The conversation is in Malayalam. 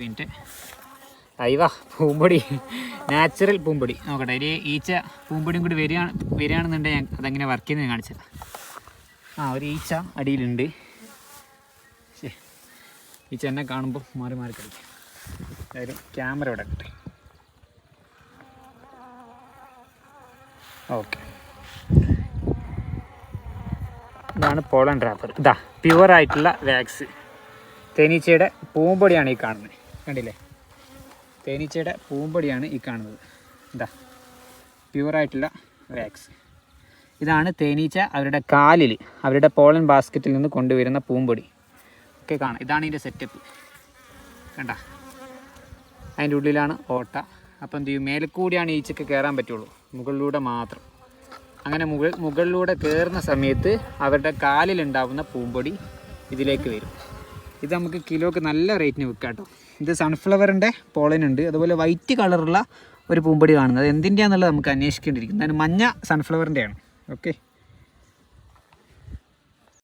മിനിറ്റ് അയവാ പൂമ്പൊടി നാച്ചുറൽ പൂമ്പൊടി നോക്കട്ടെ. ഒരു ഈച്ച പൂമ്പൊടിയും കൂടി വരികയാണെന്നുണ്ടെങ്കിൽ അതെങ്ങനെ വർക്ക് ചെയ്യുന്നത് കാണിച്ചത്. ഒരു ഈച്ച അടിയിലുണ്ട്. ഈച്ച എന്നെ കാണുമ്പോൾ മാറി മാറി കളിക്കും. അതായത് ക്യാമറ ഇവിടെ കിട്ടെ. ഓക്കെ, ഇതാണ് പോളൻ റാപ്പർ. ഇതാ പ്യുവറായിട്ടുള്ള വാക്സ്. തേനീച്ചയുടെ പൂമ്പൊടിയാണ് ഈ കാണുന്നത്. കണ്ടില്ലേ, തേനീച്ചയുടെ പൂമ്പൊടിയാണ് ഈ കാണുന്നത്. ഇതാ പ്യുവറായിട്ടുള്ള വാക്സ്. ഇതാണ് തേനീച്ച അവരുടെ കാലിൽ, അവരുടെ പോളൻ ബാസ്ക്കറ്റിൽ നിന്ന് കൊണ്ടുവരുന്ന പൂമ്പൊടി. ഒക്കെ കാണാം. ഇതാണ് ഇതിൻ്റെ സെറ്റപ്പ്. കണ്ട, അതിൻ്റെ ഉള്ളിലാണ് ഓട്ട. അപ്പം എന്ത് ചെയ്യും, മേലെക്കൂടിയാണ് ഈച്ചയ്ക്ക് കയറാൻ പറ്റുള്ളൂ, മുകളിലൂടെ മാത്രം. അങ്ങനെ മുകളിലൂടെ കയറുന്ന സമയത്ത് അവരുടെ കാലിലുണ്ടാവുന്ന പൂമ്പൊടി ഇതിലേക്ക് വരും. ഇത് നമുക്ക് കിലോക്ക് നല്ല റേറ്റിന് വിൽക്കാം കേട്ടോ. ഇത് സൺഫ്ലവറിൻ്റെ പോളൻ ഉണ്ട്. അതുപോലെ വൈറ്റ് കളറുള്ള ഒരു പൂമ്പൊടി കാണുന്നത് എന്തിൻ്റെയാണെന്നുള്ളത് നമുക്ക് അന്വേഷിക്കേണ്ടിയിരിക്കും. അതിന് മഞ്ഞ സൺഫ്ലവറിൻ്റെയാണ്. ഓക്കെ.